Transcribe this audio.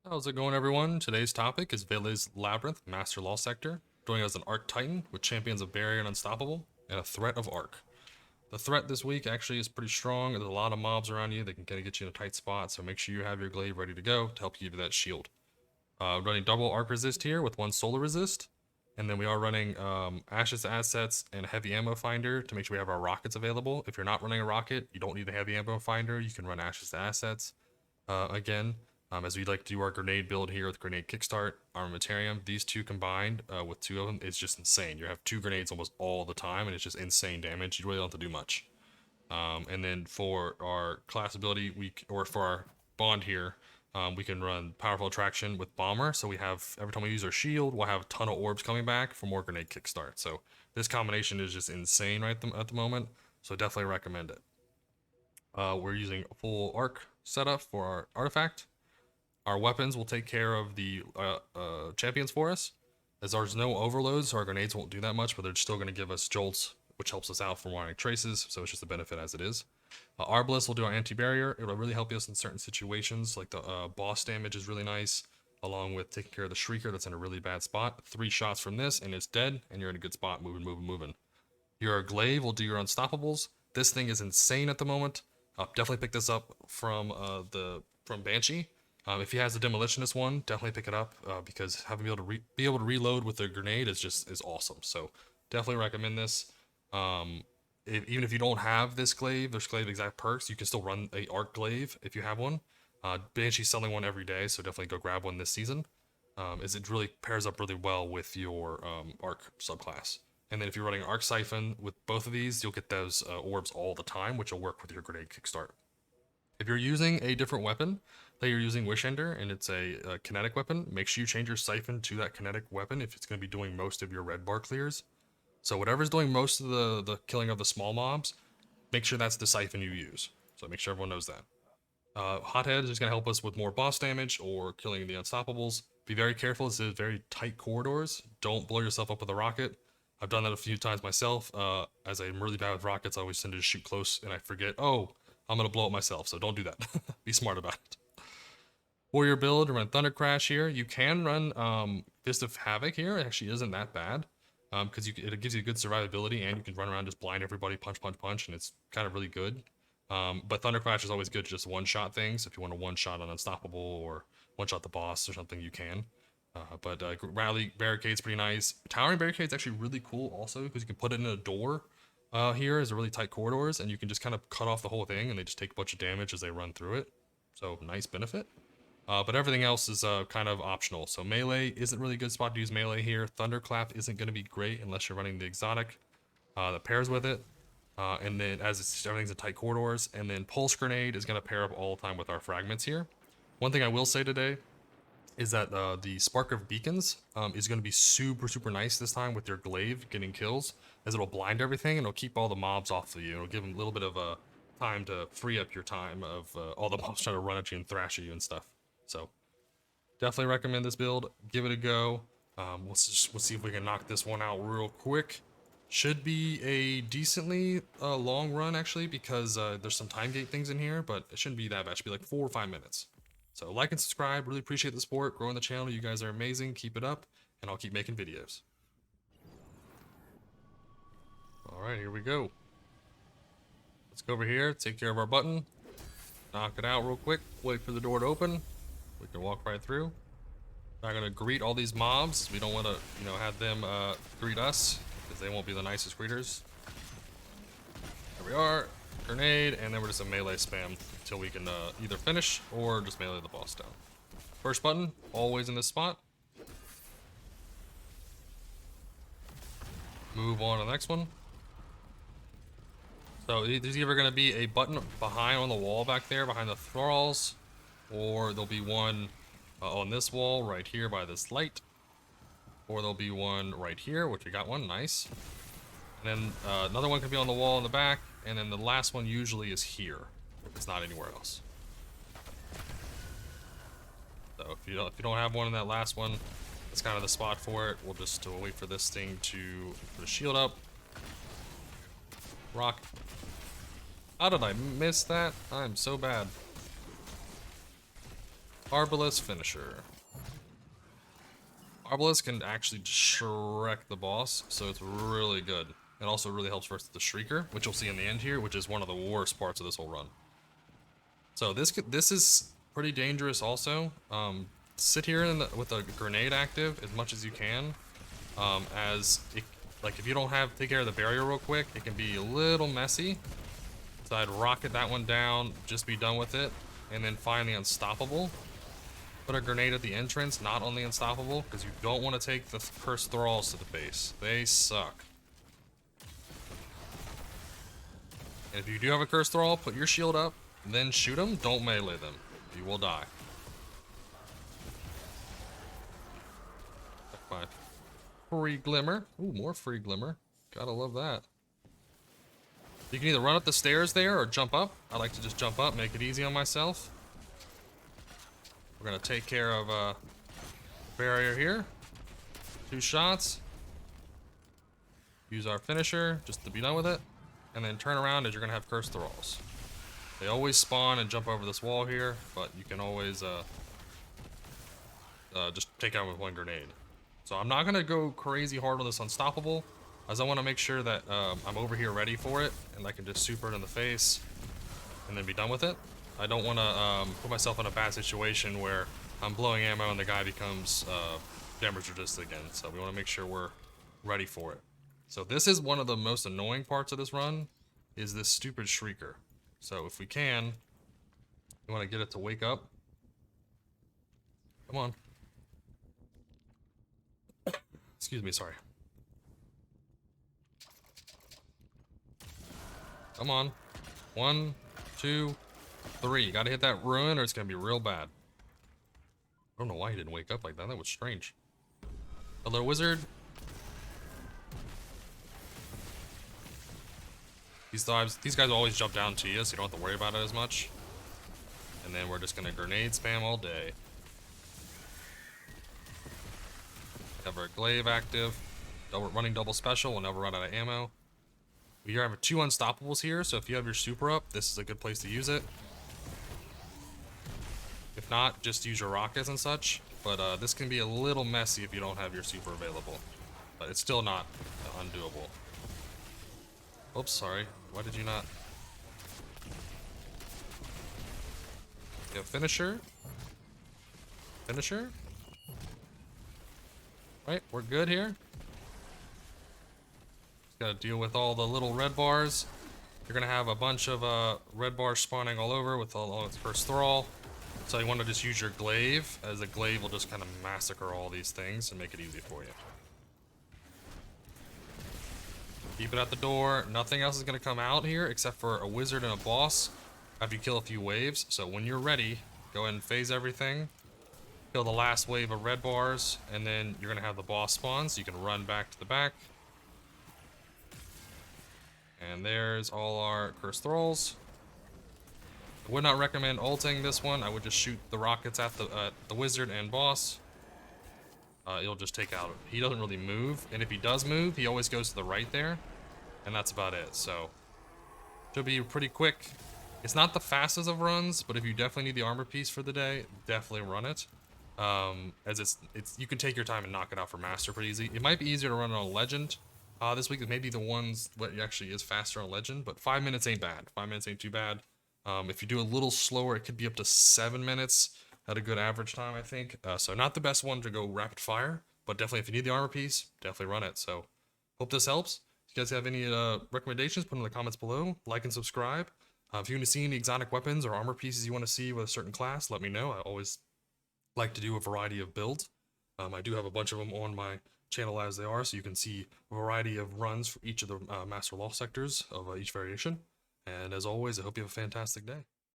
How's it going, everyone? Today's topic is Veles Labyrinth, Master Law Sector, joining as an Arc Titan with champions of Barrier and Unstoppable, and a threat of Arc. The threat this week actually is pretty strong. There's a lot of mobs around you that can kind of get you in a tight spot, so make sure you have your glaive ready to go to help you give you that shield. Running double Arc Resist here with one Solar Resist, and then we are running Ashes Assets and a Heavy Ammo Finder to make sure we have our rockets available. If you're not running a rocket, you don't need a Heavy Ammo Finder. You can run Ashes Assets. Again, as we like to do our grenade build here with Grenade Kickstart, Armentarium, these two combined with two of them is just insane. You have two grenades almost all the time, and it's just insane damage. You really don't have to do much. And then for our class ability, or for our bond here, we can run Powerful Attraction with Bomber. So we have, every time we use our shield, we'll have a ton of orbs coming back for more Grenade Kickstart. So this combination is just insane at the moment. So definitely recommend it. We're using a full arc setup for our artifact. Our weapons will take care of the champions for us, as there's no overloads, so our grenades won't do that much, but they're still going to give us jolts, which helps us out from wanting traces, so it's just a benefit as it is. Arbalest will do our anti-barrier. It'll really help us in certain situations, like the boss damage is really nice, along with taking care of the Shrieker that's in a really bad spot. 3 shots from this, and it's dead, and you're in a good spot, moving. Your glaive will do your unstoppables. This thing is insane at the moment. Definitely pick this up from Banshee. If he has the demolitionist one, definitely pick it up because having be able to reload with a grenade is awesome. So definitely recommend this. Even if you don't have this glaive, there's glaive exact perks. You can still run a arc glaive if you have one. Banshee's selling one every day, so definitely go grab one this season. As it really pairs up really well with your arc subclass. And then if you're running Arc Siphon with both of these, you'll get those orbs all the time, which will work with your Grenade Kickstart. If you're using a different weapon, like you're using Wish Ender and it's a kinetic weapon, make sure you change your Siphon to that kinetic weapon if it's going to be doing most of your red bar clears. So whatever's doing most of the killing of the small mobs, make sure that's the Siphon you use. So make sure everyone knows that. Hothead is going to help us with more boss damage or killing the Unstoppables. Be very careful, this is very tight corridors. Don't blow yourself up with a rocket. I've done that a few times myself. As I'm really bad with rockets, I always tend to shoot close and I forget, oh, I'm going to blow up myself, so don't do that. Be smart about it. Warrior build, run Thunder Crash here. You can run Fist of Havoc here. It actually isn't that bad because it gives you good survivability and you can run around just blind everybody, punch, and it's kind of really good. But Thunder Crash is always good, just one-shot things. If you want to one-shot on Unstoppable or one-shot the boss or something, you can. But Rally Barricade's pretty nice. Towering Barricade's actually really cool also because you can put it in a door here as a really tight corridors and you can just kind of cut off the whole thing and they just take a bunch of damage as they run through it. So nice benefit. But everything else is kind of optional. So melee isn't really a good spot to use melee here. Thunderclap isn't going to be great unless you're running the exotic that pairs with it. And then everything's in tight corridors. And then Pulse Grenade is going to pair up all the time with our fragments here. One thing I will say today is that the Spark of Beacons is going to be super nice this time with your glaive getting kills, as it'll blind everything and it'll keep all the mobs off of you. It'll give them a little bit of a time to free up your time of all the mobs trying to run at you and thrash at you and stuff. So definitely recommend this build. Give it a go. We'll see if we can knock this one out real quick. Should be a decently long run actually because there's some time gate things in here, but it shouldn't be that bad. It should be like 4 or 5 minutes. So like and subscribe. Really appreciate the support. Growing the channel. You guys are amazing. Keep it up, and I'll keep making videos. All right, here we go. Let's go over here. Take care of our button. Knock it out real quick. Wait for the door to open. We can walk right through. Not gonna greet all these mobs. We don't want to, have them greet us because they won't be the nicest greeters. There we are. Grenade, and then we're just a melee spam until we can either finish or just melee the boss down. First button, always in this spot. Move on to the next one. So there's either going to be a button behind on the wall back there, behind the thralls, or there'll be one on this wall right here by this light, or there'll be one right here, which we got one, nice. And then another one can be on the wall in the back, and then the last one usually is here, if it's not anywhere else. So if you don't have one in that last one, that's kind of the spot for it. We'll just wait for this thing to put a shield up. Rock. How did I miss that? I'm so bad. Arbalest finisher. Arbalest can actually just wreck the boss, so it's really good. It also really helps versus the Shrieker, which you'll see in the end here, which is one of the worst parts of this whole run. So this is pretty dangerous also. Sit here with a grenade active as much as you can. Like if you don't take care of the barrier real quick, it can be a little messy. So I'd rocket that one down, just be done with it, and then find the unstoppable. Put a grenade at the entrance, not on the unstoppable, because you don't want to take the cursed thralls to the face. They suck. And if you do have a cursed thrall, put your shield up, then shoot them. Don't melee them. You will die. My free glimmer. Ooh, more free glimmer. Gotta love that. You can either run up the stairs there or jump up. I like to just jump up, make it easy on myself. We're gonna take care of barrier here. 2 shots. Use our finisher just to be done with it. And then turn around as you're gonna have cursed thralls. They always spawn and jump over this wall here, but you can always just take out with 1 grenade. So I'm not gonna go crazy hard on this unstoppable, as I want to make sure that I'm over here ready for it, and I can just super it in the face, and then be done with it. I don't want to put myself in a bad situation where I'm blowing ammo and the guy becomes damage resistant again. So we want to make sure we're ready for it. So this is one of the most annoying parts of this run, is this stupid Shrieker. So if we can, we want to get it to wake up. Come on. Excuse me, sorry. Come on. 1, 2, 3. You gotta hit that ruin or it's gonna be real bad. I don't know why he didn't wake up like that. That was strange. Hello, wizard. These guys always jump down to you, so you don't have to worry about it as much. And then we're just gonna grenade spam all day. Have our glaive active. Running double special, we'll never run out of ammo. We have 2 unstoppables here, so if you have your super up, this is a good place to use it. If not, just use your rockets and such. But this can be a little messy if you don't have your super available. But it's still not undoable. Oops, sorry. Why did you not? Yeah, finisher. Finisher. Right, we're good here. Just gotta deal with all the little red bars. You're gonna have a bunch of red bars spawning all over with all its first thrall. So you want to just use your glaive, as the glaive will just kind of massacre all these things and make it easy for you. Keep it at the door. Nothing else is gonna come out here except for a wizard and a boss after you kill a few waves. So when you're ready, go ahead and phase everything. Kill the last wave of red bars, and then you're gonna have the boss spawn, so you can run back to the back. And there's all our cursed thralls. I would not recommend ulting this one. I would just shoot the rockets at the wizard and boss. It'll just take out. He doesn't really move, and if he does move, he always goes to the right there, and that's about it. So should be pretty quick. It's not the fastest of runs, but if you definitely need the armor piece for the day, definitely run it. As it's you can take your time and knock it out for master pretty easy. It might be easier to run it on legend this week. Maybe the ones what actually is faster on legend, but 5 minutes ain't bad. 5 minutes ain't too bad. If you do a little slower, it could be up to 7 minutes at a good average time, I think. So not the best one to go rapid fire, but definitely if you need the armor piece, definitely run it. So hope this helps. If you guys have any recommendations, put them in the comments below. Like and subscribe. If you want to see any exotic weapons or armor pieces you want to see with a certain class, let me know. I always like to do a variety of builds. I do have a bunch of them on my channel as they are, so you can see a variety of runs for each of the Master Law sectors of each variation. And as always, I hope you have a fantastic day.